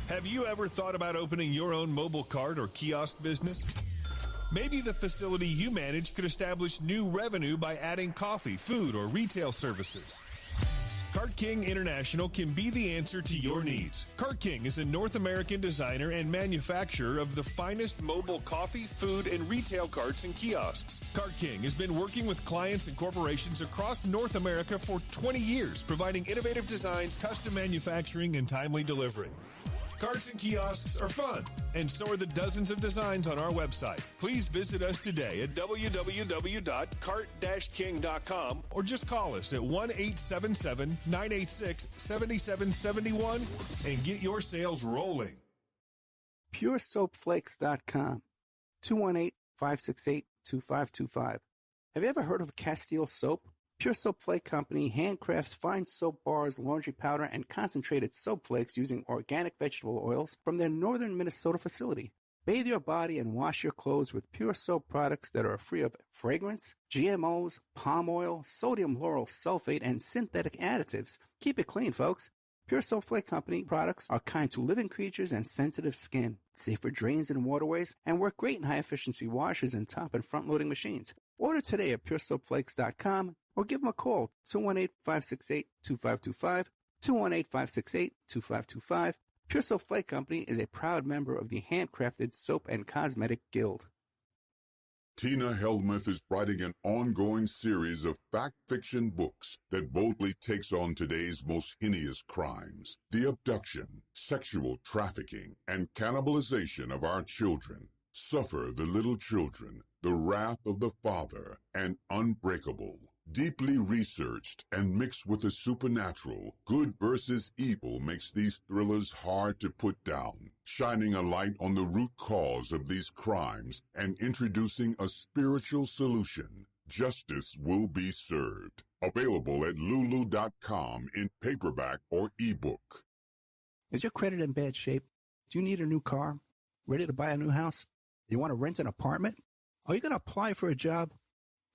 Have you ever thought about opening your own mobile cart or kiosk business? Maybe the facility you manage could establish new revenue by adding coffee, food, or retail services. Cart King International can be the answer to your needs. Cart King is a North American designer and manufacturer of the finest mobile coffee, food, and retail carts and kiosks. Cart King has been working with clients and corporations across North America for 20 years, providing innovative designs, custom manufacturing, and timely delivery. Carts and kiosks are fun, and so are the dozens of designs on our website. Please visit us today at www.cart-king.com or just call us at 1-877-986-7771 and get your sales rolling. PureSoapFlakes.com, 218-568-2525. Have you ever heard of Castile Soap? Pure Soap Flake Company handcrafts fine soap bars, laundry powder, and concentrated soap flakes using organic vegetable oils from their northern Minnesota facility. Bathe your body and wash your clothes with pure soap products that are free of fragrance, GMOs, palm oil, sodium lauryl sulfate, and synthetic additives. Keep it clean, folks. Pure Soap Flake Company products are kind to living creatures and sensitive skin, safe for drains and waterways, and work great in high-efficiency washers and top and front-loading machines. Order today at PureSoapFlakes.com or give them a call, 218-568-2525, 218-568-2525. Pure Soap Flake Company is a proud member of the Handcrafted Soap and Cosmetic Guild. Tina Helmuth is writing an ongoing series of fact-fiction books that boldly takes on today's most heinous crimes, the abduction, sexual trafficking, and cannibalization of our children. Suffer the Little Children, The Wrath of the Father, and Unbreakable. Deeply researched and mixed with the supernatural, good versus evil makes these thrillers hard to put down, shining a light on the root cause of these crimes and introducing a spiritual solution. Justice will be served. Available at lulu.com in paperback or ebook. Is your credit in bad shape? Do you need a new car? Ready to buy a new house? You want to rent an apartment? Are you going to apply for a job?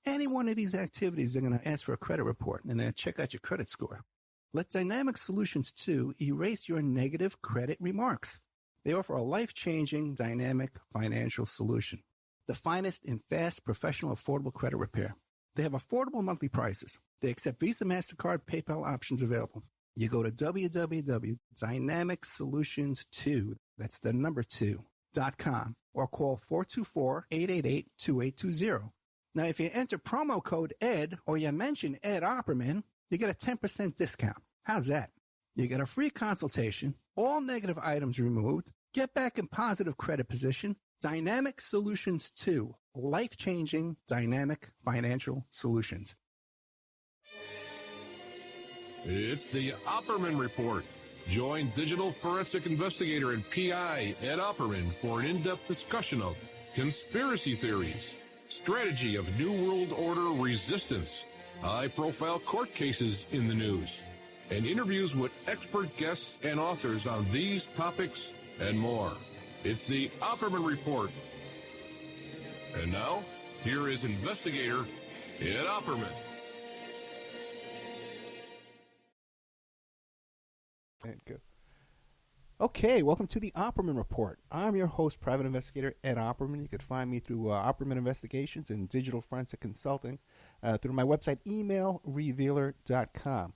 Any one of these activities, they're going to ask for a credit report and then check out your credit score. Let Dynamic Solutions 2 erase your negative credit remarks. They offer a life-changing, dynamic financial solution. The finest in fast, professional, affordable credit repair. They have affordable monthly prices. They accept Visa, MasterCard, PayPal options available. You go to www.dynamicsolutions2, that's the number 2.com, or call 424-888-2820. Now, if you enter promo code ED or you mention Ed Opperman, you get a 10% discount. How's that? You get a free consultation, all negative items removed, get back in positive credit position. Dynamic Solutions 2, life-changing dynamic financial solutions. It's the Opperman Report. Join digital forensic investigator and PI Ed Opperman for an in-depth discussion of conspiracy theories, strategy of New World Order resistance, high-profile court cases in the news, and interviews with expert guests and authors on these topics and more. It's the Opperman Report. And now, here is investigator Ed Opperman. Good. Okay, welcome to the Opperman Report. I'm your host, Private Investigator Ed Opperman. You can find me through Opperman Investigations and Digital Forensic Consulting through my website, emailrevealer.com.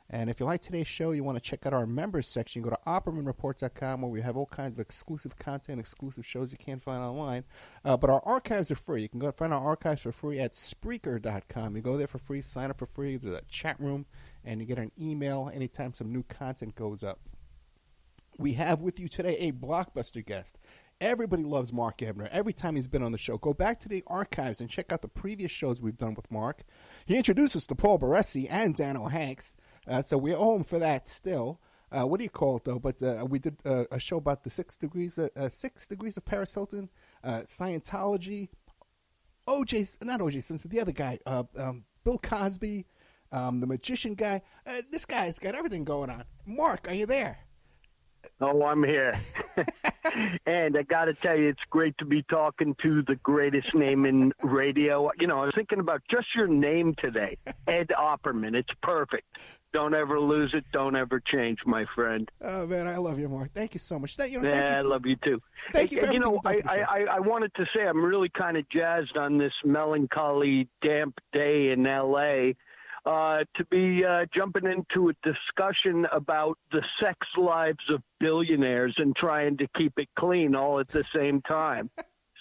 And if you like today's show, you want to check out our members section, go to OppermanReport.com, where we have all kinds of exclusive content, exclusive shows you can't find online. But our archives are free. You can go find our archives for free at Spreaker.com. You go there for free, sign up for free. There's a chat room, and you get an email anytime some new content goes up. We have with you today a blockbuster guest. Everybody loves Mark Ebner. Every time he's been on the show, go back to the archives and check out the previous shows we've done with Mark. He introduced us to Paul Baresi and Dan O'Hanks, so we owe him for that still. What do you call it, though? But we did a show about the 6 degrees of Paris Hilton, Scientology, not O.J. Simpson, the other guy, Bill Cosby, the magician guy. This guy's got everything going on. Mark, are you there? Oh, I'm here. And I got to tell you, it's great to be talking to the greatest name in radio. You know, I was thinking about just your name today, Ed Opperman. It's perfect. Don't ever lose it. Don't ever change, my friend. Oh, man, I love you, Mark. Thank you so much. Thank you. I love you, too. Thank you for You know, everything you've done for the show. I wanted to say I'm really kind of jazzed on this melancholy, damp day in L.A., to be jumping into a discussion about the sex lives of billionaires and trying to keep it clean all at the same time.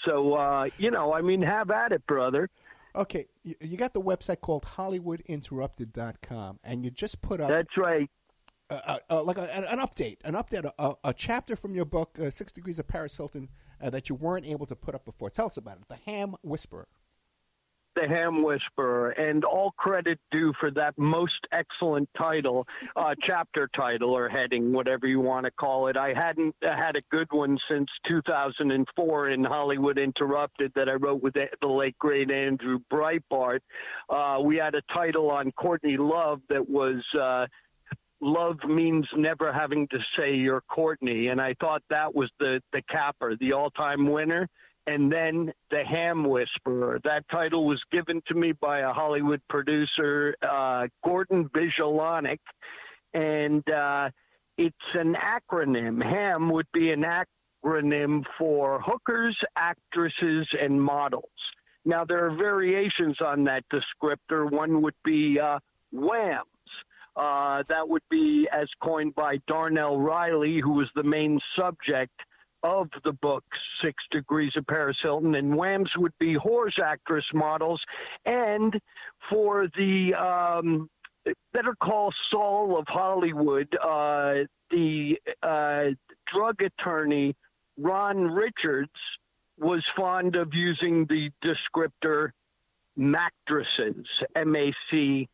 So, you know, I mean, have at it, brother. Okay, you got the website called HollywoodInterrupted.com, and you just put up... That's right. Like an update, a chapter from your book, 6 Degrees of Paris Hilton, that you weren't able to put up before. Tell us about it, The Ham Whisperer. The Ham Whisperer, and all credit due for that most excellent title, chapter title or heading, whatever you want to call it. I hadn't had a good one since 2004 in Hollywood Interrupted that I wrote with the late, great Andrew Breitbart. We had a title on Courtney Love that was Love Means Never Having to Say You're Courtney, and I thought that was the capper, the all-time winner. And then The Ham Whisperer. That title was given to me by a Hollywood producer, Gordon Bijalonik, and it's an acronym. HAM would be an acronym for hookers, actresses, and models. Now, there are variations on that descriptor. One would be WHAMs. That would be, as coined by Darnell Riley, who was the main subject of the book 6 Degrees of Paris Hilton, and WHAMs would be horse actress models. And for the Better Call Saul of Hollywood, the drug attorney Ron Richards was fond of using the descriptor Mactresses, Mactresses,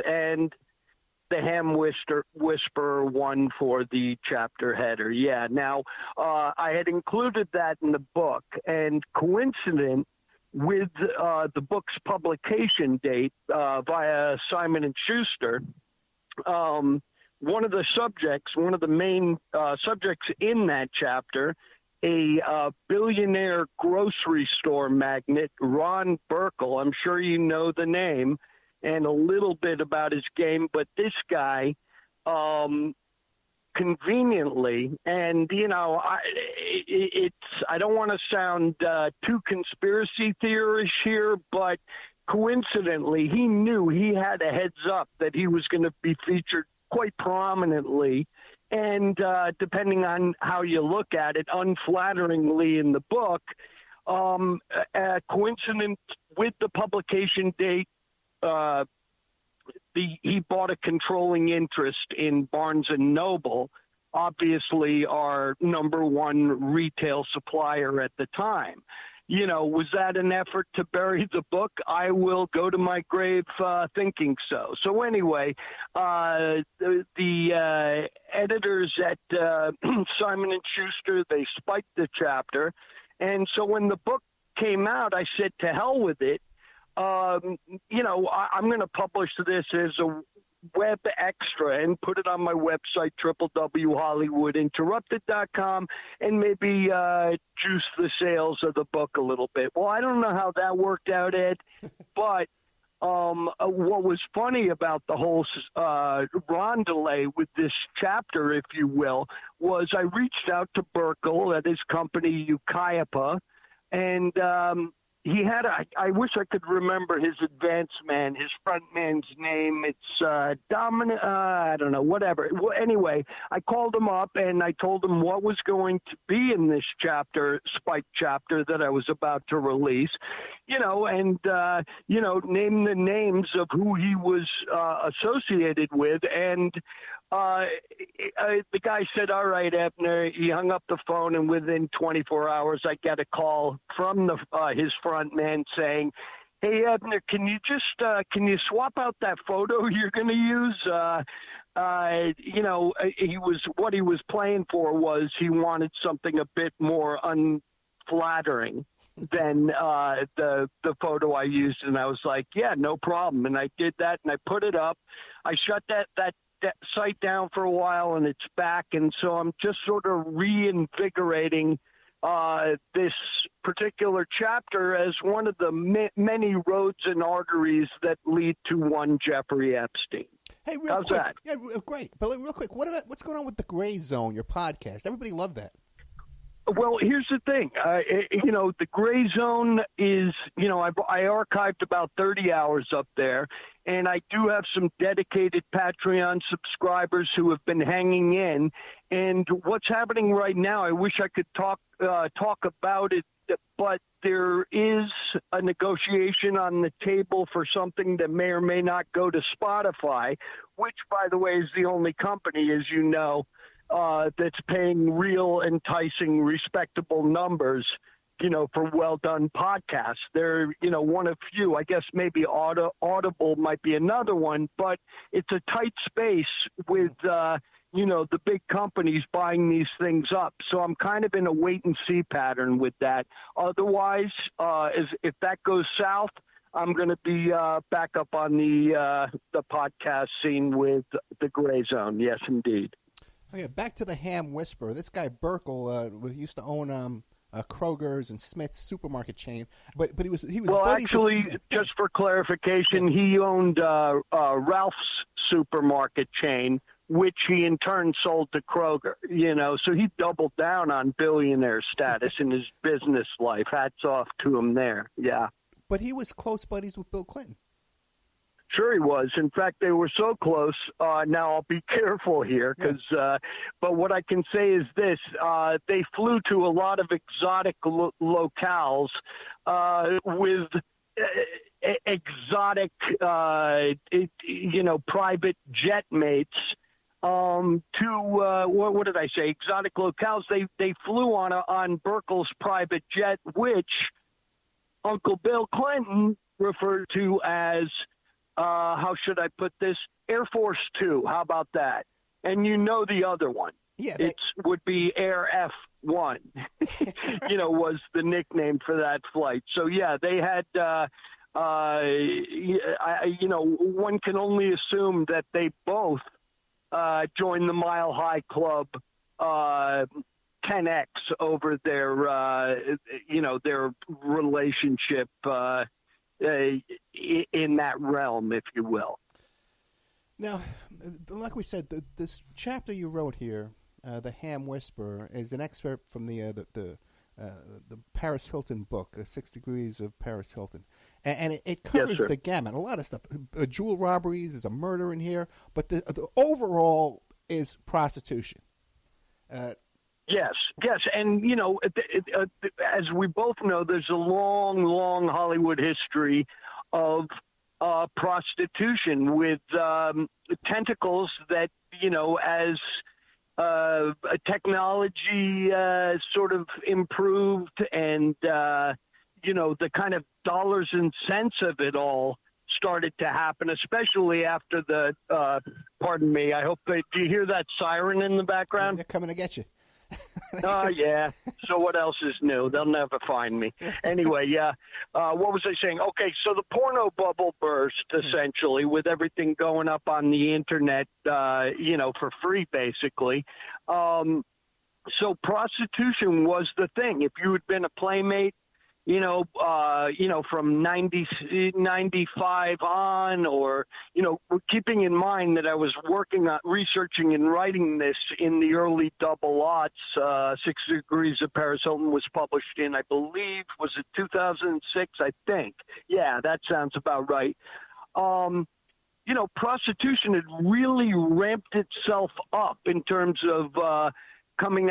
and The Ham Whisperer won for the chapter header. Yeah. Now, I had included that in the book, and coincident with the book's publication date via Simon & Schuster, one of the main subjects in that chapter, a billionaire grocery store magnate, Ron Burkle, I'm sure you know the name, and a little bit about his game, but this guy, conveniently, and you know, I don't want to sound too conspiracy theorist here, but coincidentally, he knew he had a heads up that he was going to be featured quite prominently, and depending on how you look at it, unflatteringly in the book, coincident with the publication date. He bought a controlling interest in Barnes & Noble, obviously our number one retail supplier at the time. You know, was that an effort to bury the book? I will go to my grave thinking so. So anyway, the editors at Simon & Schuster, they spiked the chapter. And so when the book came out, I said, to hell with it. You know, I'm going to publish this as a web extra and put it on my website, www.hollywoodinterrupted.com, and maybe juice the sales of the book a little bit. Well, I don't know how that worked out, Ed, but what was funny about the whole rondelay with this chapter, if you will, was I reached out to Burkle at his company, Ukiapa, and he had, I wish I could remember his advance man, his front man's name. It's Dominic, I don't know, whatever. Well, anyway, I called him up and I told him what was going to be in this chapter, Spike chapter that I was about to release, you know, and, you know, name the names of who he was associated with. And the guy said, all right, Ebner. He hung up the phone, and within 24 hours, I get a call from his front man saying, hey, Ebner, can you swap out that photo you're going to use? You know, what he was playing for was he wanted something a bit more unflattering than the photo I used. And I was like, yeah, no problem. And I did that, and I put it up. I shut that site down for a while, and it's back, and so I'm just sort of reinvigorating this particular chapter as one of the many roads and arteries that lead to one Jeffrey Epstein. Hey, real How's quick. that? Yeah, great. But real quick, what's going on with the Gray Zone, your podcast? Everybody loved that. Well, here's the thing. The Gray Zone is, I archived about 30 hours up there, and I do have some dedicated Patreon subscribers who have been hanging in. And what's happening right now, I wish I could talk about it, but there is a negotiation on the table for something that may or may not go to Spotify, which, by the way, is the only company, as you know, that's paying real, enticing, respectable numbers, for well-done podcasts. They're, one of few. I guess maybe Audible might be another one, but it's a tight space with, the big companies buying these things up. So I'm kind of in a wait-and-see pattern with that. Otherwise, if that goes south, I'm going to be back up on the podcast scene with the Gray Zone. Yes, indeed. Okay, back to the Ham Whisperer. This guy Burkle used to own Kroger's and Smith's supermarket chain, but he was. Well, actually, just for clarification, he owned Ralph's supermarket chain, which he in turn sold to Kroger. So he doubled down on billionaire status in his business life. Hats off to him there. Yeah. But he was close buddies with Bill Clinton. Sure he was. In fact, they were so close. Now, I'll be careful here, but what I can say is this. They flew to a lot of exotic locales with exotic, private jet mates to, what did I say, exotic locales. They flew on Burkle's private jet, which Uncle Bill Clinton referred to as how should I put this? Air Force Two. How about that? And the other one. Yeah, it would be Air F1. Was the nickname for that flight. So yeah, they had. One can only assume that they both joined the Mile High Club 10x over their their relationship. In that realm, if you will. Now, like we said, this chapter you wrote here, "The Ham Whisperer," is an excerpt from the Paris Hilton book, 6 Degrees of Paris Hilton, and it covers the gamut, a lot of stuff. Jewel robberies, there's a murder in here, but the overall is prostitution. Yes, and as we both know, there's a long Hollywood history of prostitution with tentacles that, as technology sort of improved and, the kind of dollars and cents of it all started to happen, especially after the, pardon me, I hope do you hear that siren in the background? They're coming to get you. Oh, yeah. So what else is new? They'll never find me. Anyway, yeah. What was I saying? Okay, so the porno bubble burst, essentially, with everything going up on the Internet, for free, basically. So prostitution was the thing. If you had been a playmate, from 95 on, or, keeping in mind that I was working on researching and writing this in the early double aughts. 6 Degrees of Paris Hilton was published in, I believe, was it 2006? I think. Yeah, that sounds about right. Prostitution had really ramped itself up in terms of, coming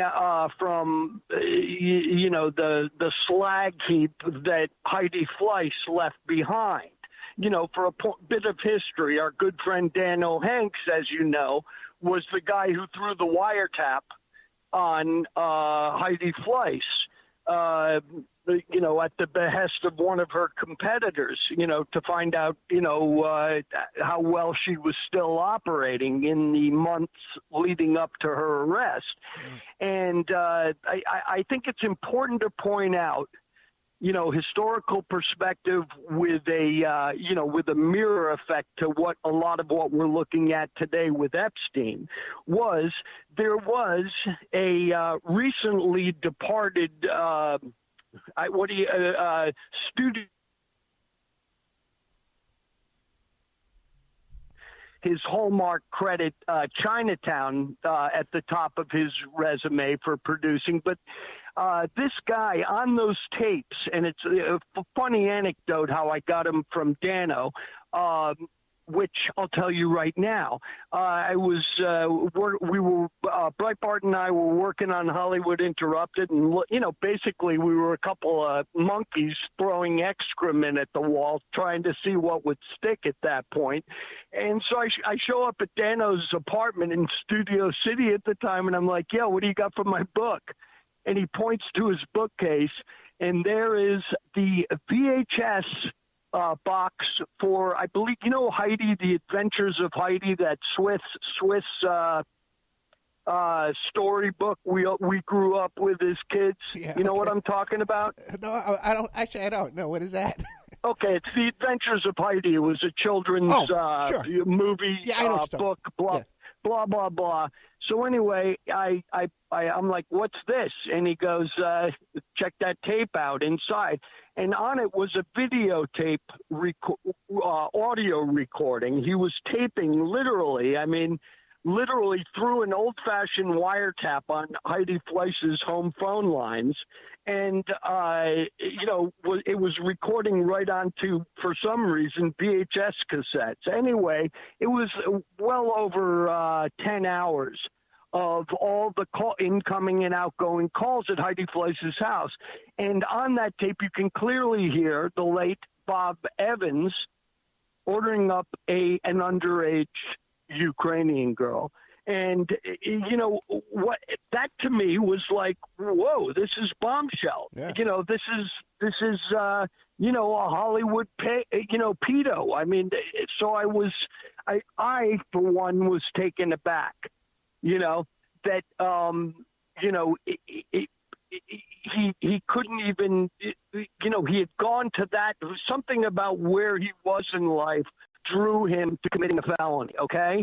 from, the slag heap that Heidi Fleiss left behind. For a bit of history, our good friend Dan O'Hanks, as you know, was the guy who threw the wiretap on Heidi Fleiss, at the behest of one of her competitors, to find out, how well she was still operating in the months leading up to her arrest. And I think it's important to point out, historical perspective with a, with a mirror effect to what a lot of what we're looking at today with Epstein was there was a recently departed, student. His Hallmark credit Chinatown at the top of his resume for producing. But this guy on those tapes, and it's a funny anecdote how I got him from Dano, which I'll tell you right now. Breitbart and I were working on Hollywood Interrupted, and basically we were a couple of monkeys throwing excrement at the wall, trying to see what would stick at that point. And so I show up at Dano's apartment in Studio City at the time, and I'm like, "Yo, what do you got for my book?" And he points to his bookcase, and there is the VHS box for, I believe, Heidi, The Adventures of Heidi, that Swiss storybook we grew up with as kids. Yeah, you know what I'm talking about? No, I don't. Actually, I don't know. What is that? Okay, it's The Adventures of Heidi. It was a children's sure. movie book. Blah blah blah. So anyway, I'm like, "What's this?" And he goes, "Check that tape out inside." And on it was a videotape audio recording. He was taping literally through an old-fashioned wiretap on Heidi Fleisch's home phone lines. And, it was recording right onto, for some reason, VHS cassettes. Anyway, it was well over 10 hours of all the incoming and outgoing calls at Heidi Fleisch's house. And on that tape, you can clearly hear the late Bob Evans ordering up an underage Ukrainian girl. And, what that to me was like, whoa, this is bombshell. Yeah. This is a Hollywood, pedo. I mean, so I for one was taken aback, that, he couldn't even, he had gone to that. There was something about where he was in life drew him to committing a felony, okay?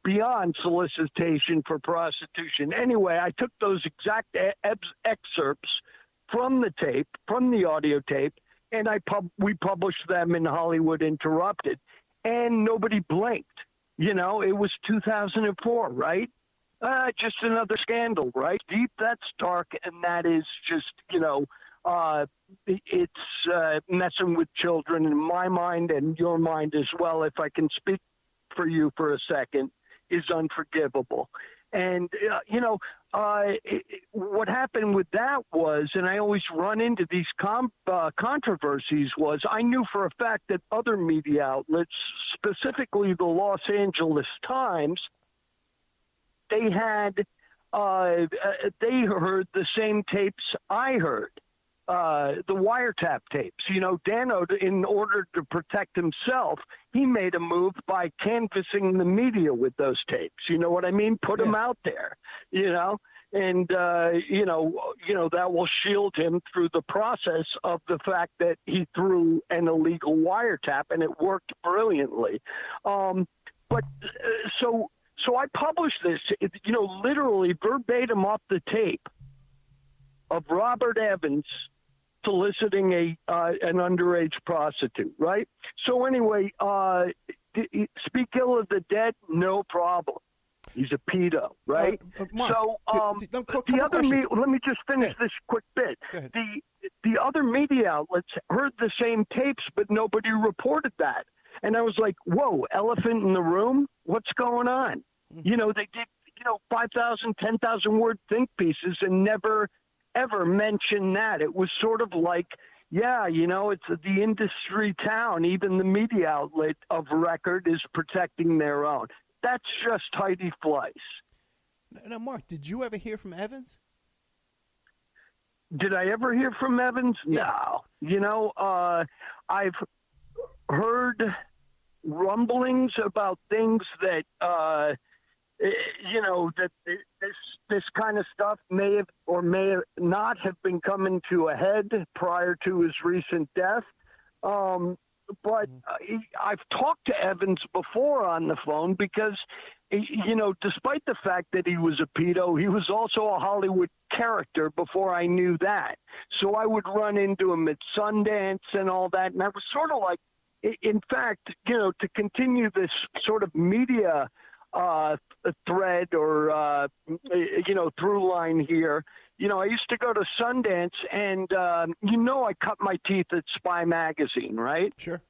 Beyond solicitation for prostitution. Anyway, I took those exact excerpts from the tape, from the audio tape, and we published them in Hollywood Interrupted, and nobody blinked. It was 2004, right? Just another scandal, right? Deep, that's dark, and that is just, it's messing with children in my mind and your mind as well, if I can speak for you for a second, is unforgivable. And, what happened with that was, and I always run into these controversies, was I knew for a fact that other media outlets, specifically the Los Angeles Times, they had, they heard the same tapes I heard. The wiretap tapes. Dano, in order to protect himself, he made a move by canvassing the media with those tapes. You know what I mean? Put them out there, and, that will shield him through the process of the fact that he threw an illegal wiretap, and it worked brilliantly. So I published this, literally verbatim off the tape of Robert Evans soliciting an underage prostitute, right? So anyway, speak ill of the dead, no problem. He's a pedo, right? Mark, so the other let me just finish this quick bit. The other media outlets heard the same tapes, but nobody reported that. And I was like, whoa, elephant in the room? What's going on? Mm-hmm. They did, 5,000, 10,000 word think pieces and never ever mention that. It was sort of like, it's the industry town. Even the media outlet of record is protecting their own. That's just Heidi Fleisch. Now, Mark, did you ever hear from Evans? Did I ever hear from Evans? Yeah. No. I've heard rumblings about things that that this kind of stuff may have or may not have been coming to a head prior to his recent death. But I've talked to Evans before on the phone because, despite the fact that he was a pedo, he was also a Hollywood character before I knew that. So I would run into him at Sundance and all that. And I was sort of like, in fact, to continue this sort of media thread or, through line here, I used to go to Sundance and, I cut my teeth at Spy Magazine, right? Sure.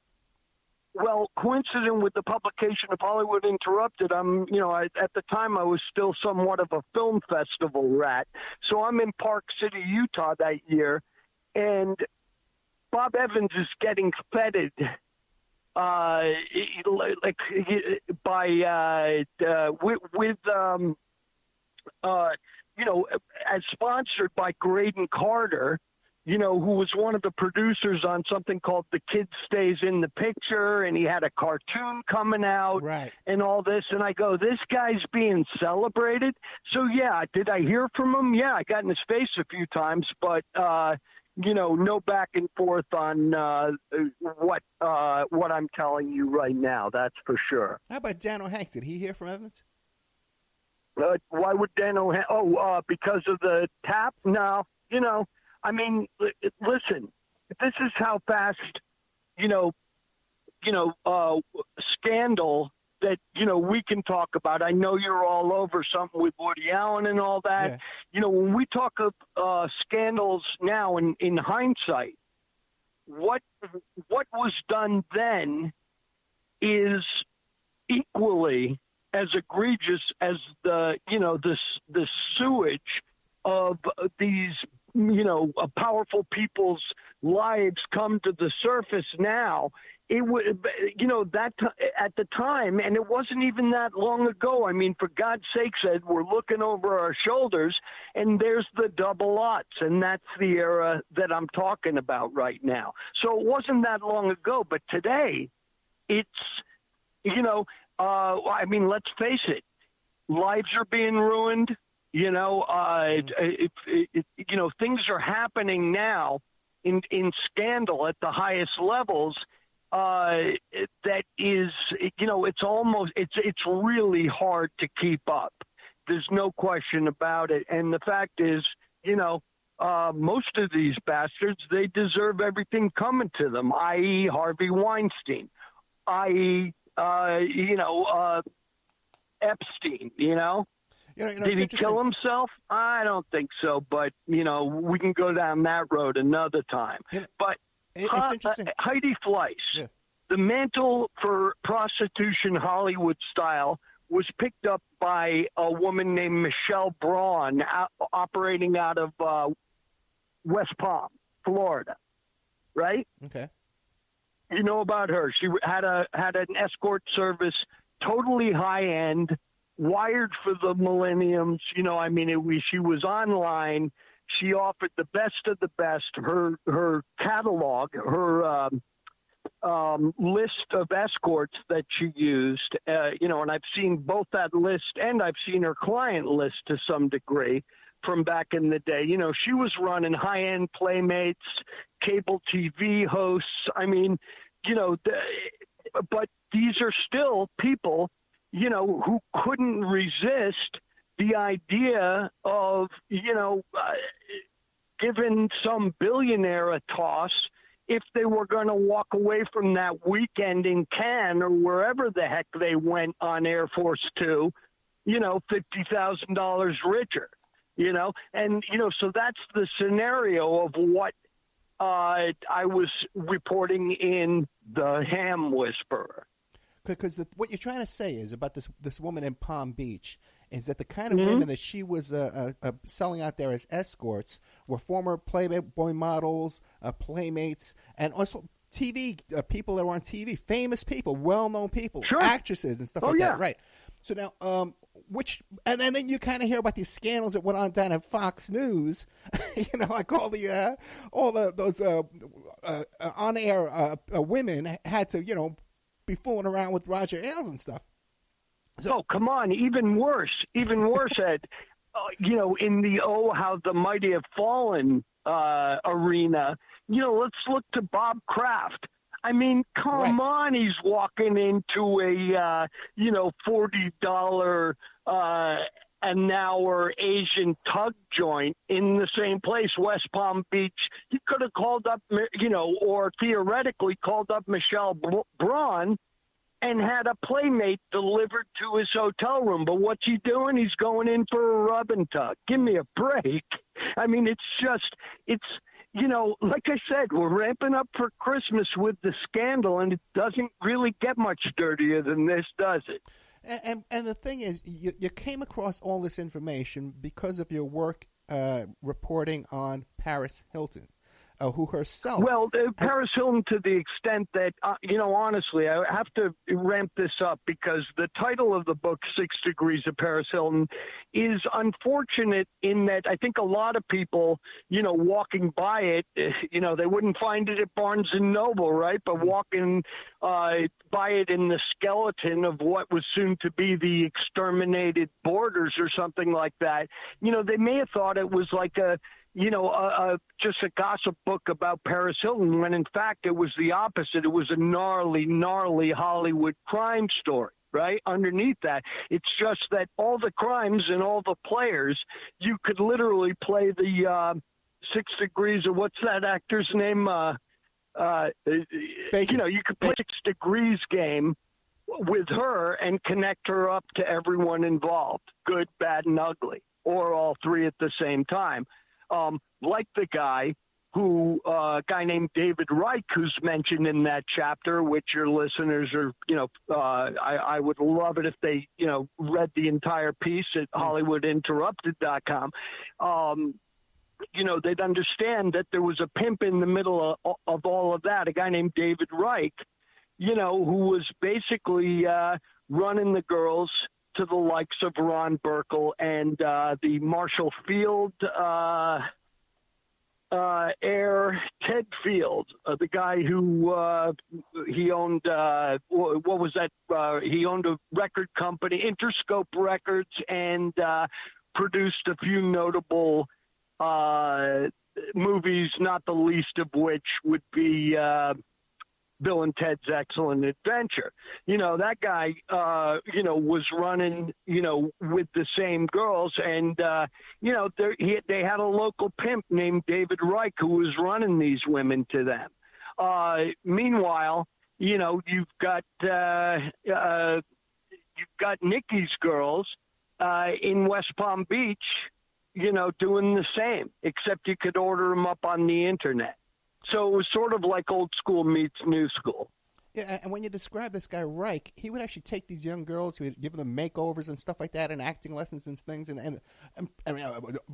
Well, coincident with the publication of Hollywood Interrupted, at the time I was still somewhat of a film festival rat. So I'm in Park City, Utah that year, and Bob Evans is getting feted as sponsored by Graydon Carter, who was one of the producers on something called The Kid Stays in the Picture, and he had a cartoon coming out and all this. And I go, this guy's being celebrated. So, yeah, did I hear from him? Yeah, I got in his face a few times, but, no back and forth on what I'm telling you right now. That's for sure. How about Dan O'Hanks? Did he hear from Evans? Why would Dan O'Hanks? Because of the tap? No, listen, this is how fast, scandal that, we can talk about. I know you're all over something with Woody Allen and all that. Yeah. When we talk of scandals now in hindsight, what was done then is equally as egregious as the sewage of these powerful people's lives come to the surface now. It would, that at the time, and it wasn't even that long ago. I mean, for God's sakes, Ed, we're looking over our shoulders, and there's the double aughts, and that's the era that I'm talking about right now. So it wasn't that long ago, but today, it's, let's face it, lives are being ruined. Things are happening now in scandal at the highest levels. That is, it's really hard to keep up. There's no question about it. And the fact is, most of these bastards, they deserve everything coming to them, i.e. Harvey Weinstein, i.e., Epstein, Did he kill himself? I don't think so, but, we can go down that road another time. But it's interesting. Heidi Fleiss, the mantle for prostitution Hollywood style was picked up by a woman named Michelle Braun operating out of West Palm, Florida, right? Okay. You know about her. She had an escort service, totally high-end, wired for the millenniums. She was online. She offered the best of the best. Her catalog, her list of escorts that she used, and I've seen both that list and I've seen her client list to some degree from back in the day. She was running high-end Playmates, cable TV hosts. But these are still people, who couldn't resist the idea of, giving some billionaire a toss if they were going to walk away from that weekend in Cannes or wherever the heck they went on Air Force Two, $50,000 richer, so that's the scenario of what I was reporting in The Ham Whisperer. Because what you're trying to say is about this woman in Palm Beach is that the kind of women that she was selling out there as escorts were former Playboy models, Playmates, and also TV people that were on TV, famous people, well-known people, actresses and stuff that, right? So now, and then you kind of hear about these scandals that went on down at Fox News, like those on-air women had to, be fooling around with Roger Ailes and stuff. Oh, come on. Even worse, Ed. In the How the Mighty Have Fallen arena, let's look to Bob Kraft. I mean, come on, he's walking into a, $40 an hour Asian tug joint in the same place, West Palm Beach. He could have called up, or theoretically called up Michelle Braun and had a playmate delivered to his hotel room. But what's he doing? He's going in for a rub and tug. Give me a break. I mean, it's like I said, we're ramping up for Christmas with the scandal, and it doesn't really get much dirtier than this, does it? And the thing is, you came across all this information because of your work reporting on Paris Hilton, who herself... Well, Paris Hilton, to the extent that, honestly, I have to ramp this up because the title of the book, 6 Degrees of Paris Hilton, is unfortunate in that I think a lot of people, walking by it, they wouldn't find it at Barnes & Noble, right? But walking by it in the skeleton of what was soon to be the exterminated borders or something like that, they may have thought it was like just a gossip book about Paris Hilton, when in fact it was the opposite. It was a gnarly, gnarly Hollywood crime story, right? Underneath that, it's just that all the crimes and all the players, you could literally play the 6 Degrees of, what's that actor's name? You could play 6 Degrees game with her and connect her up to everyone involved, good, bad, and ugly, or all three at the same time. Like the guy a guy named David Reich, who's mentioned in that chapter, which your listeners are, I would love it if they, read the entire piece at HollywoodInterrupted.com. They'd understand that there was a pimp in the middle of all of that, a guy named David Reich, who was basically running the girls to the likes of Ron Burkle and the Marshall Field heir, Ted Field, the guy who he owned, what was that? He owned a record company, Interscope Records, and produced a few notable movies, not the least of which would be Bill and Ted's Excellent Adventure. That guy, was running, with the same girls. And, they had a local pimp named David Reich who was running these women to them. Meanwhile, you've got Nikki's girls in West Palm Beach, doing the same, except you could order them up on the internet. So it was sort of like old school meets new school. Yeah, and when you describe this guy Reich, he would actually take these young girls, he would give them makeovers and stuff like that, and acting lessons and things, and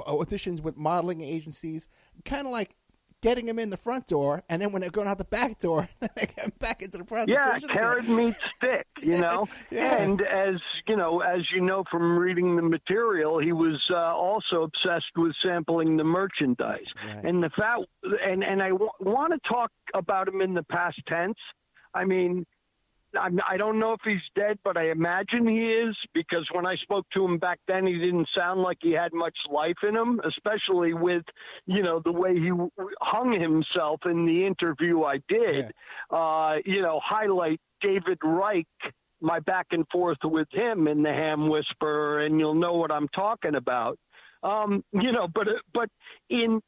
auditions with modeling agencies, kind of like getting them in the front door, and then when they're going out the back door, then they get back into the prostitution. Yeah, carrot meets stick, Yeah. And as you know from reading the material, he was also obsessed with sampling the merchandise. Right. And the fact, and I want to talk about him in the past tense. I mean, I don't know if he's dead, but I imagine he is, because when I spoke to him back then, he didn't sound like he had much life in him, especially with, the way he hung himself in the interview I did. Yeah. Highlight David Reich, my back and forth with him in The Ham Whisperer, and you'll know what I'm talking about. But in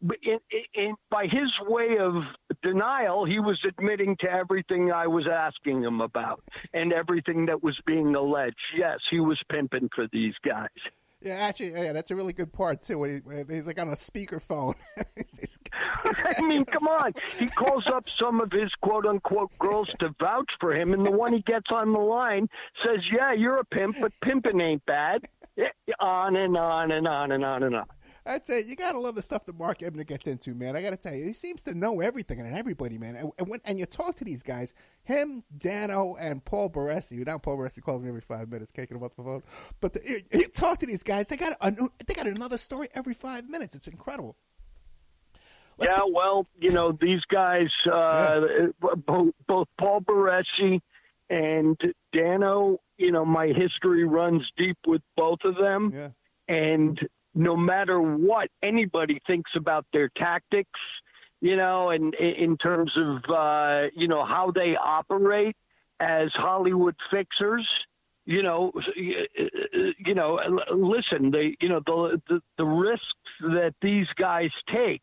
by his way of denial, he was admitting to everything I was asking him about and everything that was being alleged. Yes, he was pimping for these guys. Yeah, actually, that's a really good part too. When he's like on a speakerphone. I mean, come on. He calls up some of his quote unquote girls to vouch for him, and the one he gets on the line says, "Yeah, you're a pimp, but pimping ain't bad." On and on and on and on and on. I tell you, you gotta love the stuff that Mark Ebner gets into, man. I gotta tell you, he seems to know everything and everybody, man. And you talk to these guys, him, Dano, and Paul Baresi. Now Paul Baresi calls me every 5 minutes, kicking him off the phone. But you talk to these guys, they got another story every 5 minutes. It's incredible. These guys, both Paul Baresi and Dano, my history runs deep with both of them. Yeah. And no matter what anybody thinks about their tactics, and in terms of, how they operate as Hollywood fixers, listen, the risks that these guys take,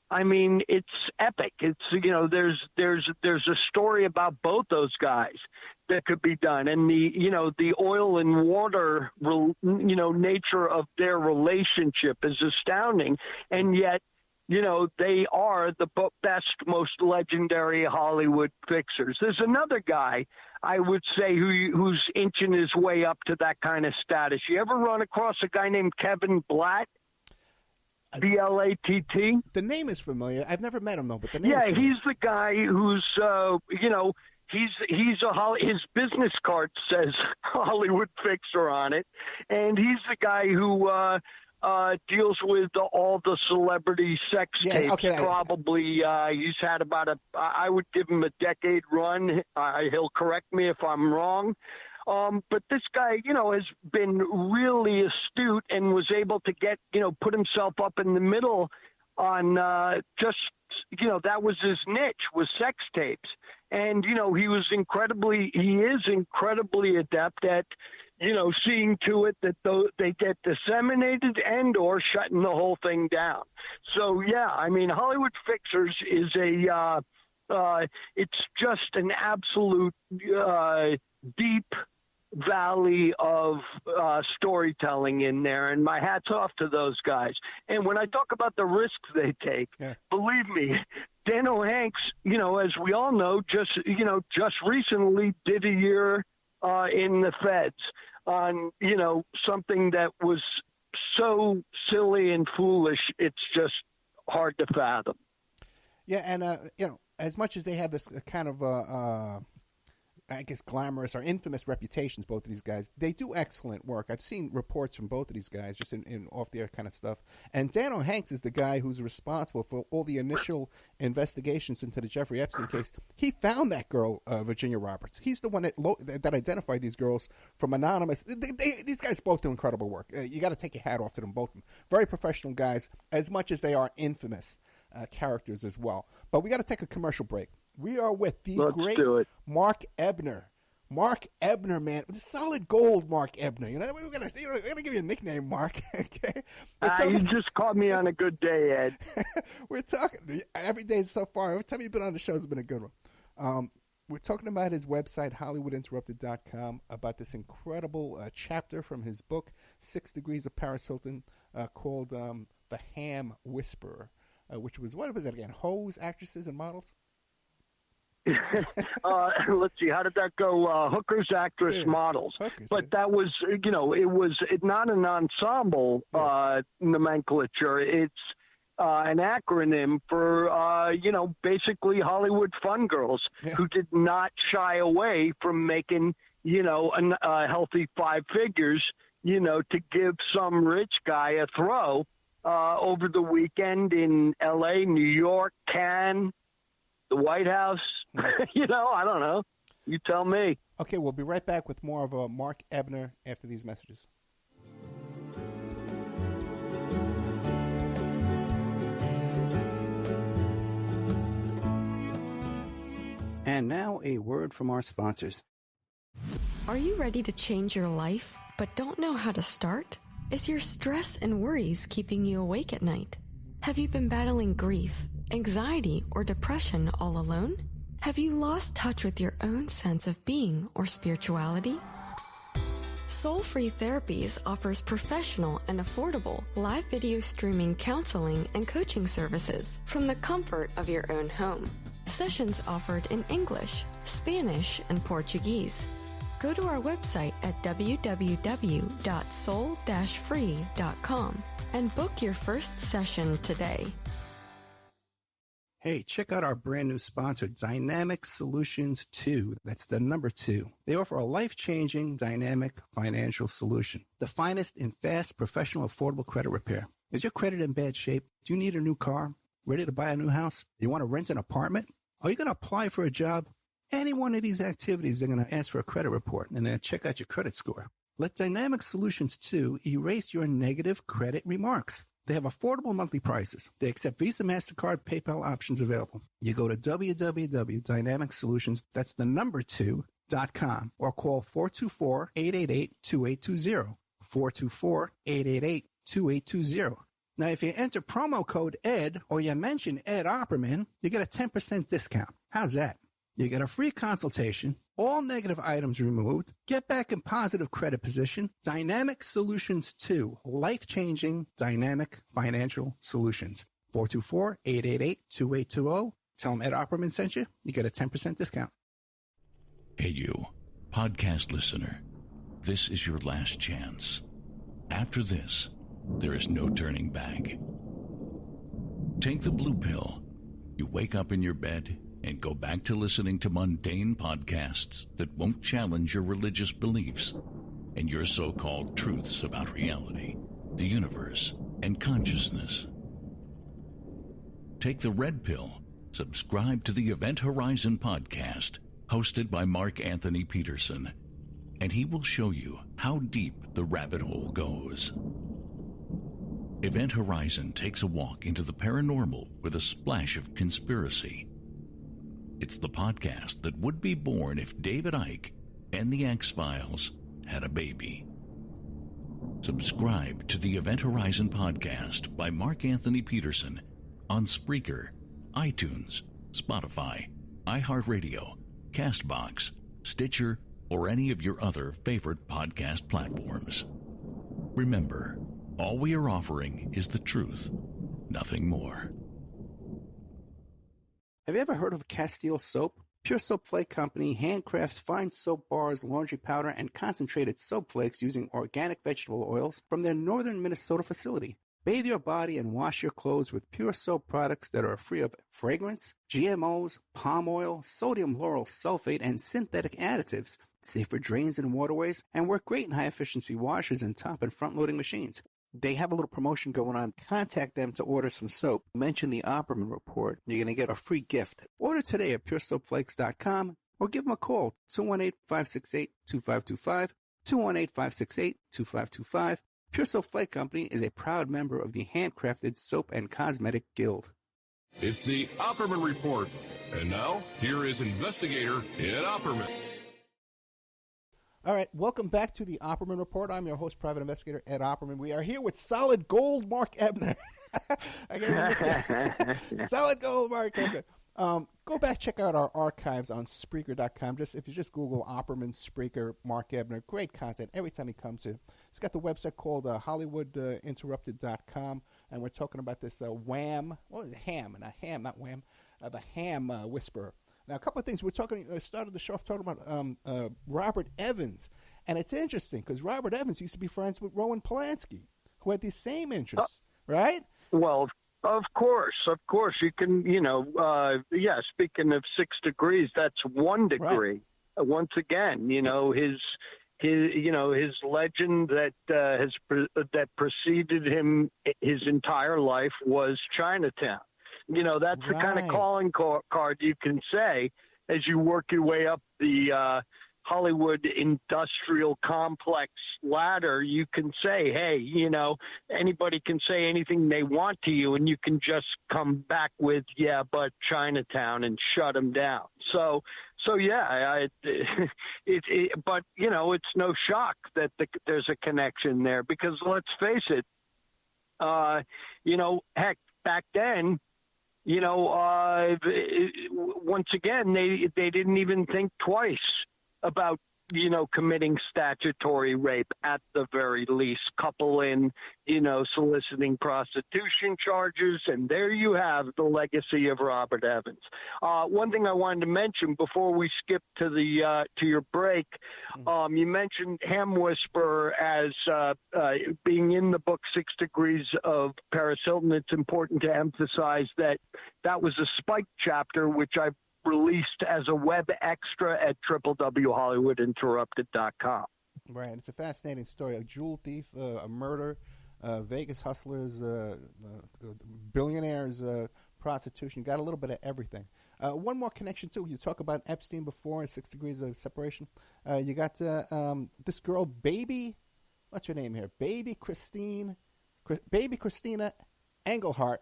I mean, it's epic. It's, there's a story about both those guys that could be done. And the oil and water, nature of their relationship is astounding. And yet, they are the best, most legendary Hollywood fixers. There's another guy, I would say, who's inching his way up to that kind of status. You ever run across a guy named Kevin Blatt? Blatt. The name is familiar. I've never met him though, but the name. Yeah, is familiar. he's the guy who's, his business card says Hollywood fixer on it, and he's the guy who deals with all the celebrity sex tapes. Okay, probably he's had I would give him a decade run. He'll correct me if I'm wrong. But this guy, has been really astute and was able to get, put himself up in the middle on that was his niche, was sex tapes. And, he is incredibly adept at, seeing to it that they get disseminated and or shutting the whole thing down. So, yeah, I mean, Hollywood Fixers is it's just an absolute deep valley of storytelling in there, and my hat's off to those guys. And when I talk about the risks they take, believe me, Dano Hanks, as we all know, just recently did a year in the feds on, something that was so silly and foolish, it's just hard to fathom. Yeah, and, as much as they have this kind of I guess glamorous or infamous reputations, both of these guys, they do excellent work. I've seen reports from both of these guys just in off-the-air kind of stuff. And Dano Hanks is the guy who's responsible for all the initial investigations into the Jeffrey Epstein case. He found that girl, Virginia Roberts. He's the one that identified these girls from anonymous. These guys both do incredible work. You got to take your hat off to them both. Very professional guys, as much as they are infamous characters as well. But we got to take a commercial break. We are with the great Mark Ebner. Mark Ebner, man. Solid gold, Mark Ebner. We're going to give you a nickname, Mark. Okay? You just caught me on a good day, Ed. We're talking every day so far. Every time you've been on the show has been a good one. We're talking about his website, HollywoodInterrupted.com, about this incredible chapter from his book, 6 Degrees of Paris Hilton, called The Ham Whisperer, which was, what was it again, hoes, actresses, and models? Let's see, how did that go? Hookers, actress, models. Hookers, but that was, it was not an ensemble nomenclature. It's an acronym for, basically Hollywood fun girls who did not shy away from making, a healthy 5 figures, to give some rich guy a throw over the weekend in L.A., New York, Cannes, the White House. I don't know. You tell me. Okay, we'll be right back with more of Mark Ebner after these messages. And now a word from our sponsors. Are you ready to change your life, but don't know how to start? Is your stress and worries keeping you awake at night? Have you been battling grief, anxiety, or depression all alone? Have you lost touch with your own sense of being or spirituality? Soul Free Therapies offers professional and affordable live video streaming counseling and coaching services from the comfort of your own home. Sessions offered in English, Spanish, and Portuguese. Go to our website at www.soul-free.com and book your first session today. Hey, check out our brand new sponsor, Dynamic Solutions 2. That's the number 2. They offer a life-changing, dynamic financial solution. The finest in fast, professional, affordable credit repair. Is your credit in bad shape? Do you need a new car? Ready to buy a new house? You want to rent an apartment? Are you going to apply for a job? Any one of these activities, they're going to ask for a credit report, and they're going to check out your credit score. Let Dynamic Solutions 2 erase your negative credit remarks. They have affordable monthly prices. They accept Visa, MasterCard, PayPal options available. You go to www.dynamicsolutions, that's the number 2.com, or call 424-888-2820. 424-888-2820. Now, if you enter promo code ED or you mention Ed Opperman, you get a 10% discount. How's that? You get a free consultation, all negative items removed, get back in positive credit position. Dynamic Solutions 2, life-changing dynamic financial solutions. 424-888-2820. Tell them Ed Opperman sent you. You get a 10% discount. Hey, you, podcast listener. This is your last chance. After this, there is no turning back. Take the blue pill. You wake up in your bed and go back to listening to mundane podcasts that won't challenge your religious beliefs and your so-called truths about reality, the universe, and consciousness. Take the red pill. Subscribe to the Event Horizon podcast, hosted by Mark Anthony Peterson, and he will show you how deep the rabbit hole goes. Event Horizon takes a walk into the paranormal with a splash of conspiracy. It's the podcast that would be born if David Icke and the X-Files had a baby. Subscribe to the Event Horizon podcast by Mark Anthony Peterson on Spreaker, iTunes, Spotify, iHeartRadio, CastBox, Stitcher, or any of your other favorite podcast platforms. Remember, all we are offering is the truth, nothing more. Have you ever heard of Castile Soap? Pure Soap Flake Company handcrafts fine soap bars, laundry powder, and concentrated soap flakes using organic vegetable oils from their northern Minnesota facility. Bathe your body and wash your clothes with Pure Soap products that are free of fragrance, GMOs, palm oil, sodium lauryl sulfate, and synthetic additives. Safe for drains and waterways, and work great in high-efficiency washers and top and front-loading machines. They have a little promotion going on. Contact them to order some soap. Mention the Opperman Report. You're going to get a free gift. Order today at puresoapflakes.com or give them a call, 218-568-2525, 218-568-2525. Pure Soap Flake Company is a proud member of the Handcrafted Soap and Cosmetic Guild. It's the Opperman Report. And now, here is investigator Ed Opperman. All right, welcome back to the Opperman Report. I'm your host, Private Investigator Ed Opperman. We are here with Solid Gold Mark Ebner. Solid Gold Mark Ebner. Go back, check out our archives on Spreaker.com. If you just Google Opperman, Spreaker, Mark Ebner, great content every time he comes in. He's got the website called HollywoodInterrupted.com, and we're talking about this Wham, well, ham, not ham, not Wham, the Ham Whisperer. Now, a couple of things. We're talking. I started the show off talking about Robert Evans, and it's interesting because Robert Evans used to be friends with Roman Polanski, who had these same interests, right? Well, of course. You can, speaking of 6 degrees, that's 1 degree. Right. Once again, his legend that that preceded him his entire life was Chinatown. That's the kind of calling card you can say as you work your way up the Hollywood industrial complex ladder. You can say, hey, anybody can say anything they want to you, and you can just come back with, yeah, but Chinatown, and shut them down. So yeah, but it's no shock that there's a connection there, because let's face it, heck, back then, once again, they didn't even think twice about, committing statutory rape at the very least, couple in, soliciting prostitution charges, and there you have the legacy of Robert Evans. One thing I wanted to mention before we skip to the to your break, you mentioned Ham Whisperer as being in the book 6 Degrees of Paris Hilton. It's important to emphasize that was a Spike chapter, which I released as a web extra at www.hollywoodinterrupted.com. Right. It's a fascinating story. A jewel thief, a murder, Vegas hustlers, billionaires prostitution, got a little bit of everything. One more connection, too. You talk about Epstein before and 6 Degrees of Separation. You got this girl, what's her name here? Baby Christina Engelhart,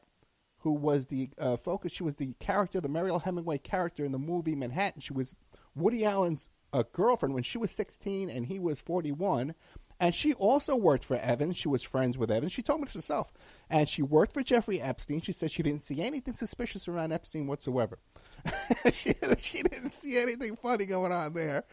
who was the focus. She was the character, the Mariel Hemingway character in the movie Manhattan. She was Woody Allen's girlfriend when she was 16 and he was 41. And she also worked for Evans. She was friends with Evans. She told me this herself. And she worked for Jeffrey Epstein. She said she didn't see anything suspicious around Epstein whatsoever. she didn't see anything funny going on there.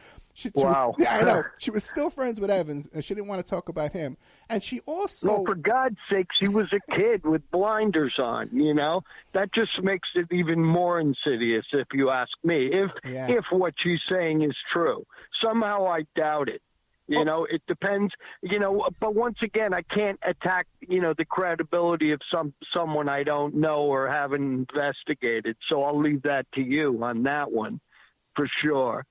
Wow. I know. She was still friends with Evans, and she didn't want to talk about him. And she also... Well, for God's sake, she was a kid with blinders on, you know? That just makes it even more insidious, if you ask me, if what she's saying is true. Somehow I doubt it. You know, it depends, you know, but once again, I can't attack, you know, the credibility of someone I don't know or haven't investigated. So I'll leave that to you on that one for sure.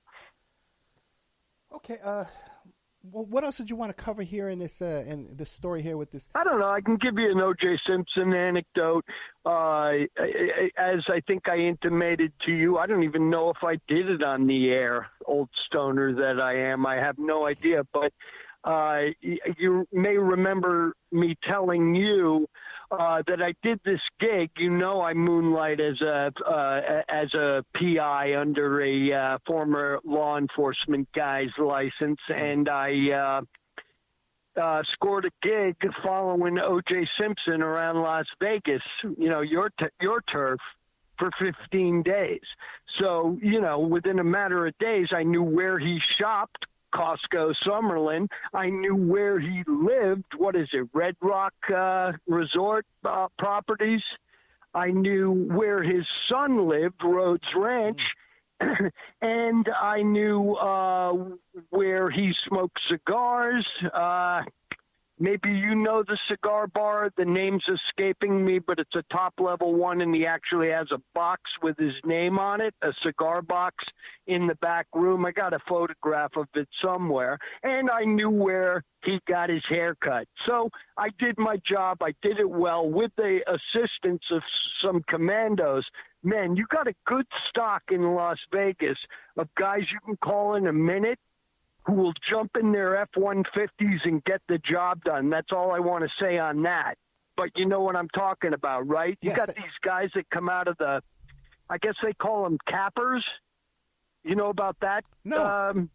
Okay. Well, what else did you want to cover here in this story here with this? I don't know. I can give you an O.J. Simpson anecdote. As I think I intimated to you, I don't even know if I did it on the air, old stoner that I am. I have no idea. But you may remember me telling you that I did this gig. You know, I moonlight as a PI under a former law enforcement guy's license, and I scored a gig following O.J. Simpson around Las Vegas. You know, your turf. For 15 days. So, you know, within a matter of days, I knew where he shopped. Costco Summerlin. I knew where he lived. What is it? Red Rock Resort Properties. I knew where his son lived, Rhodes Ranch. And I knew where he smoked cigars. Maybe you know the cigar bar. The name's escaping me, but it's a top-level one, and he actually has a box with his name on it, a cigar box in the back room. I got a photograph of it somewhere. And I knew where he got his hair cut. So I did my job. I did it well with the assistance of some commandos. Man, you got a good stock in Las Vegas of guys you can call in a minute who will jump in their F-150s and get the job done. That's all I want to say on that. But you know what I'm talking about, right? Yes, you got these guys that come out of I guess they call them cappers. You know about that? No.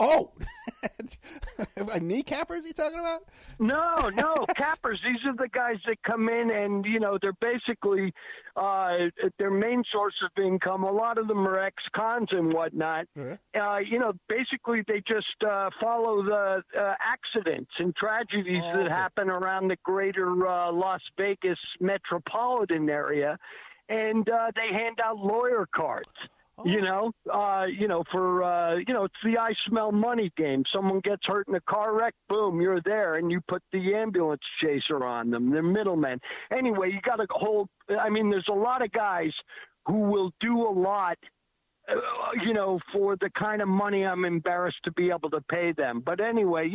Kneecappers you talking about? No, cappers. These are the guys that come in and, you know, they're basically their main source of income. A lot of them are ex-cons and whatnot. You know, basically they just follow the accidents and tragedies that happen around the greater Las Vegas metropolitan area, and they hand out lawyer cards. You know, for, it's the I smell money game. Someone gets hurt in a car wreck, boom, you're there, and you put the ambulance chaser on them. They're middlemen. Anyway, you got to there's a lot of guys who will do a lot, for the kind of money I'm embarrassed to be able to pay them. But anyway,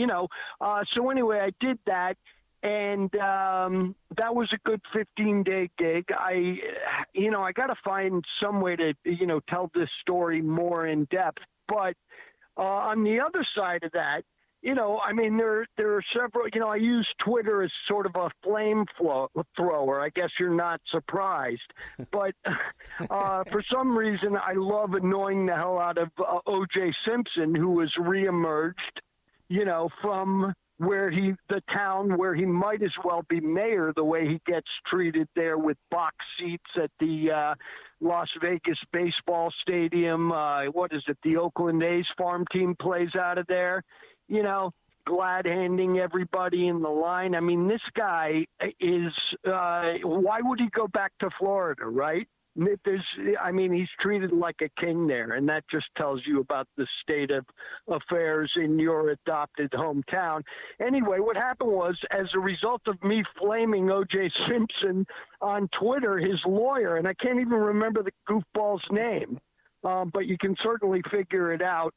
I did that. And that was a good 15-day gig. I got to find some way to, tell this story more in depth. But on the other side of that, there are several, I use Twitter as sort of a flame thrower. I guess you're not surprised. But for some reason, I love annoying the hell out of O.J. Simpson, who has reemerged, from the town where he might as well be mayor, the way he gets treated there with box seats at the Las Vegas baseball stadium. The Oakland A's farm team plays out of there, glad handing everybody in the line. I mean, this guy is, why would he go back to Florida, right? He's treated like a king there, and that just tells you about the state of affairs in your adopted hometown. Anyway, what happened was, as a result of me flaming O.J. Simpson on Twitter, his lawyer, and I can't even remember the goofball's name, but you can certainly figure it out,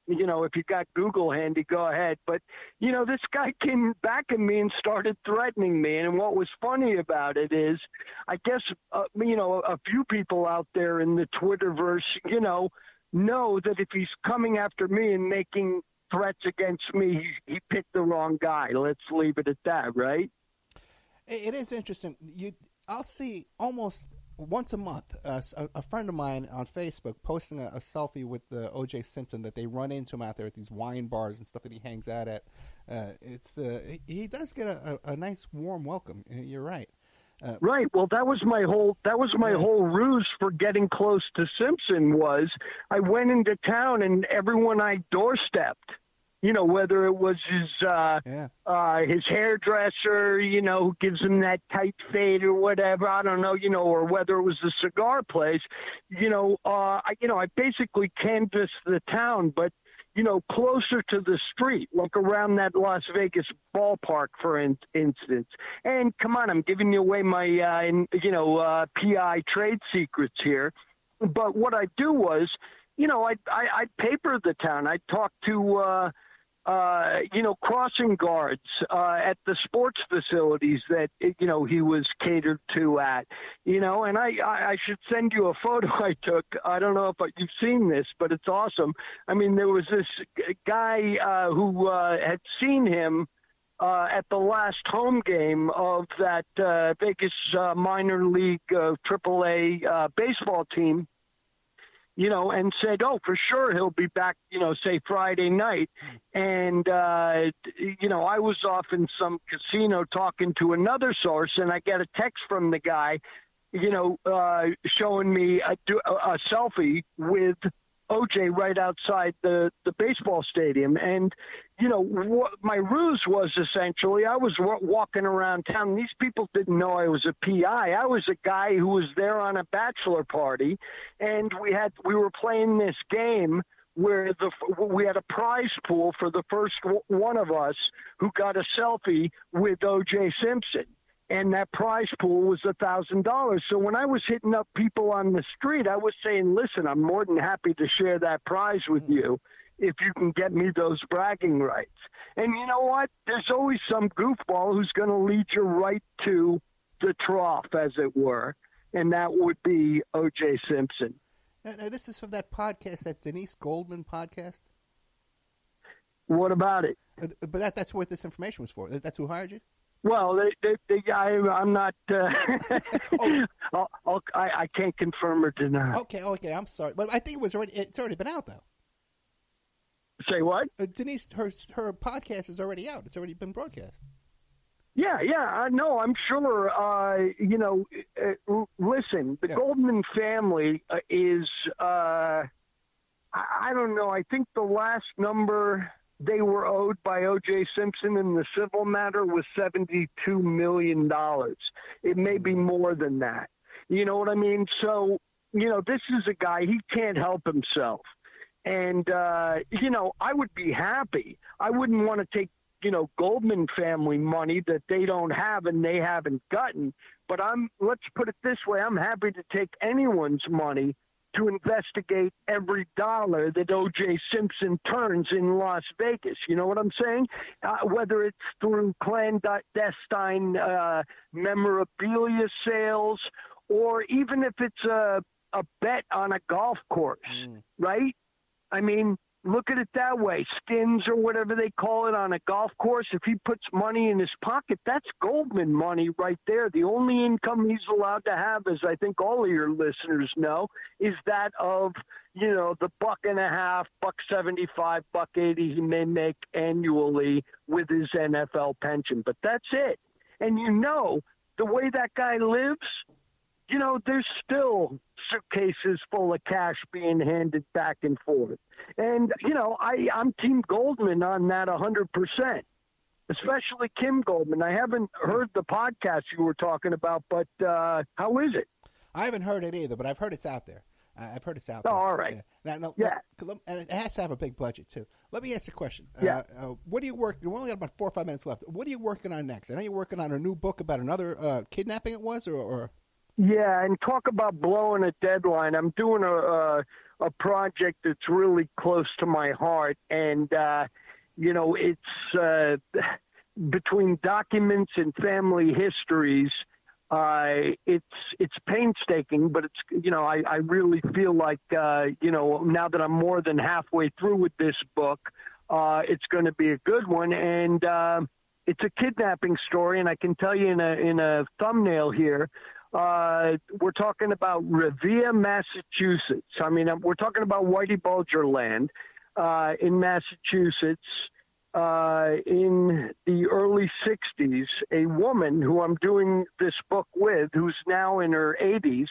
if you got Google handy, go ahead. But, this guy came back at me and started threatening me. And what was funny about it is, I guess, a few people out there in the Twitterverse, know that if he's coming after me and making threats against me, he picked the wrong guy. Let's leave it at that, right? It is interesting. I'll see almost once a month a friend of mine on Facebook posting a selfie with the O.J. Simpson that they run into him out there at these wine bars and stuff that he hangs out at. He does get a nice warm welcome. You're right. Right. Well, that was my whole ruse for getting close to Simpson. Was I went into town and everyone I doorstepped, whether it was his hairdresser, who gives him that tight fade or whatever, I don't know, or whether it was the cigar place, I basically canvassed the town, but closer to the street, like around that Las Vegas ballpark, for instance. And come on, I'm giving you away my, PI trade secrets here. But what I do was, I'd paper the town. I'd talk to, crossing guards at the sports facilities that, he was catered to at, and I should send you a photo I took. I don't know if you've seen this, but it's awesome. I mean, there was this guy who had seen him at the last home game of that Vegas minor league AAA baseball team, and said, oh, for sure he'll be back, say Friday night. And, I was off in some casino talking to another source, and I get a text from the guy, showing me a selfie with OJ right outside the baseball stadium. And, what my ruse was essentially, I was walking around town. These people didn't know I was a PI. I was a guy who was there on a bachelor party, and we were playing this game where we had a prize pool for the first one of us who got a selfie with O.J. Simpson. And that prize pool was $1,000. So when I was hitting up people on the street, I was saying, listen, I'm more than happy to share that prize with you if you can get me those bragging rights. And you know what? There's always some goofball who's going to lead you right to the trough, as it were. And that would be O.J. Simpson. Now, this is from that podcast, that Denise Goldman podcast? What about it? But that's what this information was for. That's who hired you? Well, I'm not. I can't confirm or deny. Okay. I'm sorry, but I think it's already been out though. Say what? Denise, her podcast is already out. It's already been broadcast. Yeah. No, I'm sure. Listen, the Goldman family is. I don't know. I think the last number they were owed by O.J. Simpson in the civil matter was $72 million. It may be more than that. You know what I mean? So, this is a guy, he can't help himself. And, I would be happy. I wouldn't want to take, Goldman family money that they don't have and they haven't gotten. But let's put it this way, I'm happy to take anyone's money to investigate every dollar that O.J. Simpson turns in Las Vegas. You know what I'm saying? Whether it's through clandestine memorabilia sales, or even if it's a bet on a golf course, right? I mean, look at it that way. Skins or whatever they call it on a golf course, if he puts money in his pocket, that's Goldman money right there. The only income he's allowed to have, as I think all of your listeners know, is that of, the $1.50, $1.75, $1.80 he may make annually with his NFL pension. But that's it. And the way that guy lives, there's still suitcases full of cash being handed back and forth. And, I'm Team Goldman on that 100%, especially Kim Goldman. I haven't heard the podcast you were talking about, but how is it? I haven't heard it either, but I've heard it's out there. Oh, all right. And it has to have a big budget, too. Let me ask a question. What are you working? We only got about 4 or 5 minutes left. What are you working on next? I know you're working on a new book about another kidnapping it was, or... Yeah, and talk about blowing a deadline. I'm doing a a project that's really close to my heart. And, it's between documents and family histories. It's painstaking, but it's, I really feel like, now that I'm more than halfway through with this book, it's going to be a good one. And it's a kidnapping story. And I can tell you in a thumbnail here, we're talking about Revere, Massachusetts. I mean, we're talking about Whitey Bulger land in Massachusetts. In the early 60s, a woman who I'm doing this book with, who's now in her 80s,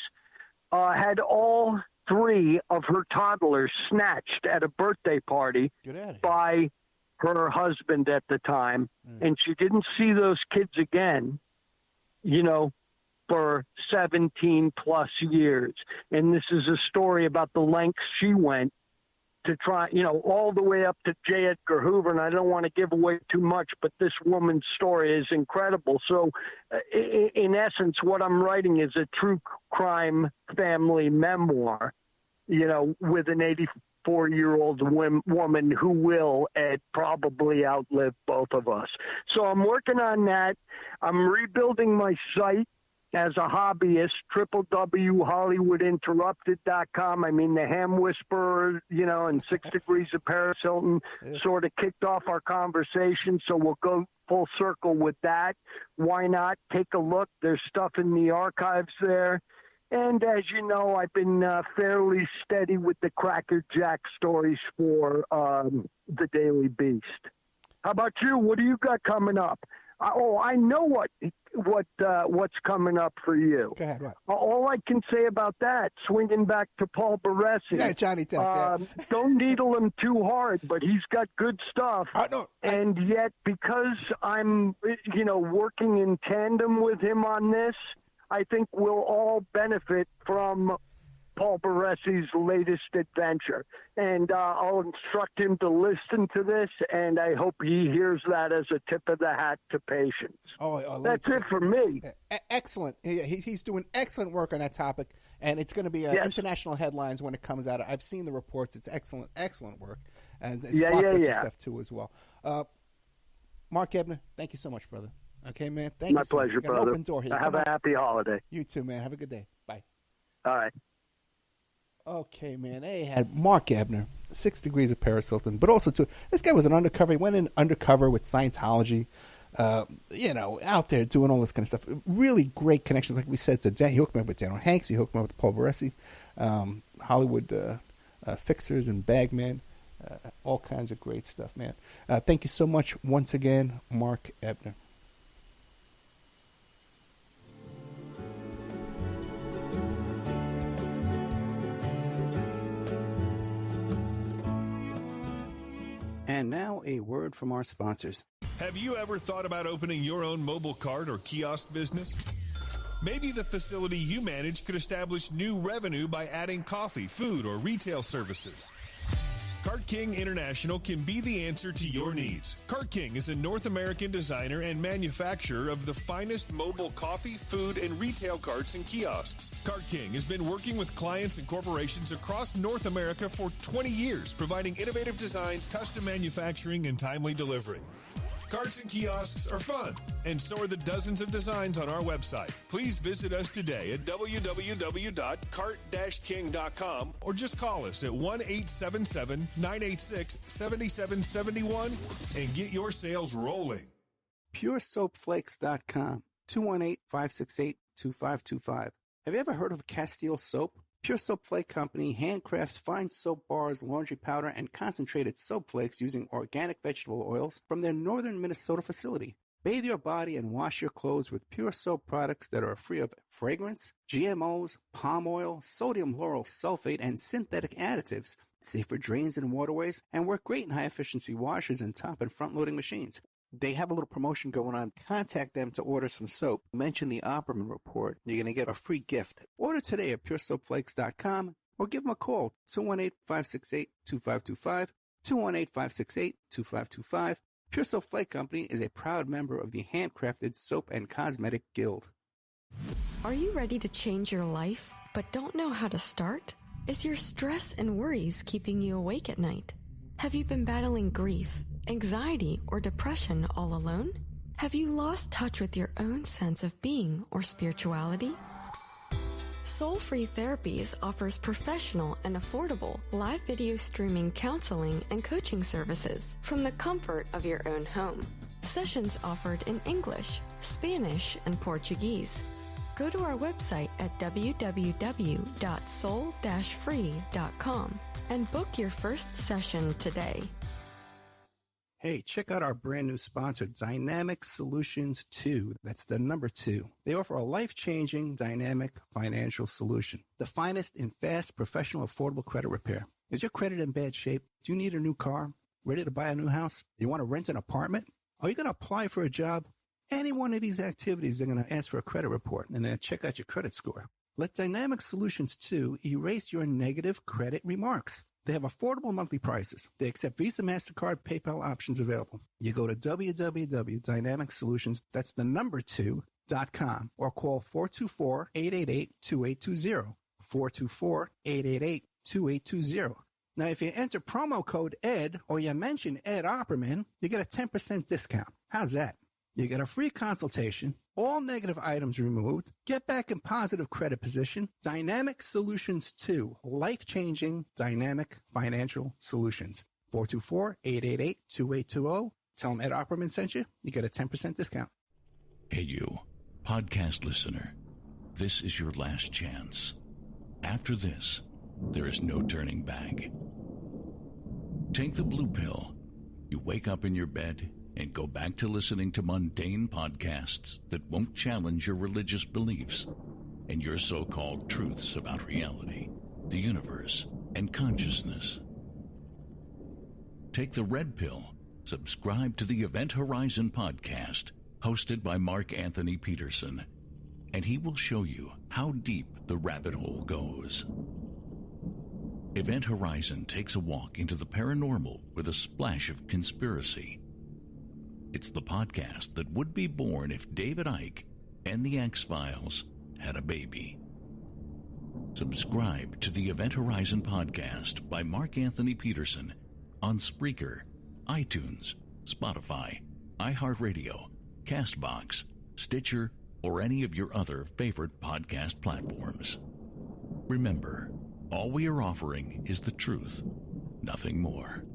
had all three of her toddlers snatched at a birthday party by her husband at the time. And she didn't see those kids again, for 17 plus years. And this is a story about the lengths she went to try, all the way up to J. Edgar Hoover. And I don't want to give away too much, but this woman's story is incredible. So in essence, what I'm writing is a true crime family memoir, with an 84-year-old woman who will probably outlive both of us. So I'm working on that. I'm rebuilding my site as a hobbyist, www.hollywoodinterrupted.com. I mean, the Ham Whisperer, and 6 Degrees of Paris Hilton sort of kicked off our conversation. So we'll go full circle with that. Why not take a look? There's stuff in the archives there. And as you know, I've been fairly steady with the Cracker Jack stories for the Daily Beast. How about you? What do you got coming up? I know what's coming up for you. Go ahead, what? All I can say about that, swinging back to Paul Baresi. Yeah, Johnny Depp. Don't needle him too hard, but he's got good stuff. And yet, because I'm, working in tandem with him on this, I think we'll all benefit from Paul Baresi's latest adventure. And I'll instruct him to listen to this, and I hope he hears that as a tip of the hat to patience. That's it for me. Excellent. He's doing excellent work on that topic, and it's going to be international headlines when it comes out. I've seen the reports. It's excellent work. And it's blockbuster stuff, too, as well. Mark Ebner, thank you so much, brother. Okay, man. Thank you. My pleasure, brother. Open door here. Have a happy holiday. You too, man. Have a good day. Bye. All right. Okay, man. They had Mark Ebner, 6 Degrees of Paris Hilton, but also too. This guy was an undercover. He went in undercover with Scientology. Out there doing all this kind of stuff. Really great connections, like we said. He hooked me up with Daniel Hanks. He hooked me up with Paul Baresi, Hollywood fixers and bagmen. All kinds of great stuff, man. Thank you so much once again, Mark Ebner. And now a word from our sponsors. Have you ever thought about opening your own mobile cart or kiosk business? Maybe the facility you manage could establish new revenue by adding coffee, food, or retail services. Cart King International can be the answer to your needs. Cart King is a North American designer and manufacturer of the finest mobile coffee, food, and retail carts and kiosks. Cart King has been working with clients and corporations across North America for 20 years, providing innovative designs, custom manufacturing, and timely delivery. Carts and kiosks are fun, and so are the dozens of designs on our website. Please visit us today at www.cart-king.com or just call us at 1-877-986-7771 and get your sales rolling. PureSoapFlakes.com, 218-568-2525. Have you ever heard of Castile Soap? Pure Soap Flake Company handcrafts fine soap bars, laundry powder, and concentrated soap flakes using organic vegetable oils from their northern Minnesota facility. Bathe your body and wash your clothes with Pure Soap products that are free of fragrance, GMOs, palm oil, sodium lauryl sulfate, and synthetic additives. Safe for drains and waterways, and work great in high-efficiency washers and top and front-loading machines. They have a little promotion going on. Contact them to order some soap. Mention the Opperman Report. You're going to get a free gift. Order today at puresoapflakes.com or give them a call, 218-568-2525, 218-568-2525. Pure Soap Flake Company is a proud member of the Handcrafted Soap and Cosmetic Guild. Are you ready to change your life, but don't know how to start? Is your stress and worries keeping you awake at night? Have you been battling grief, anxiety, or depression all alone? Have you lost touch with your own sense of being or spirituality? Soul Free Therapies offers professional and affordable live video streaming counseling and coaching services from the comfort of your own home. Sessions offered in English, Spanish, and Portuguese. Go to our website at www.soul-free.com and book your first session today. Hey, check out our brand new sponsor, Dynamic Solutions 2. That's the number 2. They offer a life-changing, dynamic financial solution. The finest in fast, professional, affordable credit repair. Is your credit in bad shape? Do you need a new car? Ready to buy a new house? You want to rent an apartment? Are you going to apply for a job? Any one of these activities, they're going to ask for a credit report and then check out your credit score. Let Dynamic Solutions 2 erase your negative credit remarks. They have affordable monthly prices. They accept Visa, MasterCard, PayPal options available. You go to www.dynamicsolutions, that's the number 2.com, or call 424-888-2820. 424-888-2820. Now, if you enter promo code ED or you mention Ed Opperman, you get a 10% discount. How's that? You get a free consultation, all negative items removed, get back in positive credit position. Dynamic Solutions 2, life-changing dynamic financial solutions. 424-888-2820. Tell them Ed Opperman sent you. You get a 10% discount. Hey, you, podcast listener. This is your last chance. After this, there is no turning back. Take the blue pill. You wake up in your bed and go back to listening to mundane podcasts that won't challenge your religious beliefs and your so-called truths about reality, the universe, and consciousness. Take the red pill. Subscribe to the Event Horizon podcast, hosted by Mark Anthony Peterson, and he will show you how deep the rabbit hole goes. Event Horizon takes a walk into the paranormal with a splash of conspiracy. It's the podcast that would be born if David Icke and the X-Files had a baby. Subscribe to the Event Horizon podcast by Mark Anthony Peterson on Spreaker, iTunes, Spotify, iHeartRadio, CastBox, Stitcher, or any of your other favorite podcast platforms. Remember, all we are offering is the truth, nothing more.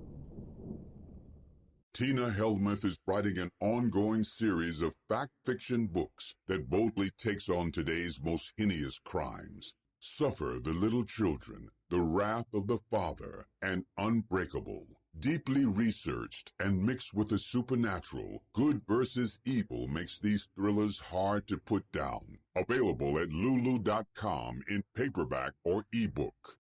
Tina Helmuth is writing an ongoing series of fact-fiction books that boldly takes on today's most heinous crimes. Suffer the Little Children, The Wrath of the Father, and Unbreakable. Deeply researched and mixed with the supernatural, good versus evil makes these thrillers hard to put down. Available at lulu.com in paperback or ebook.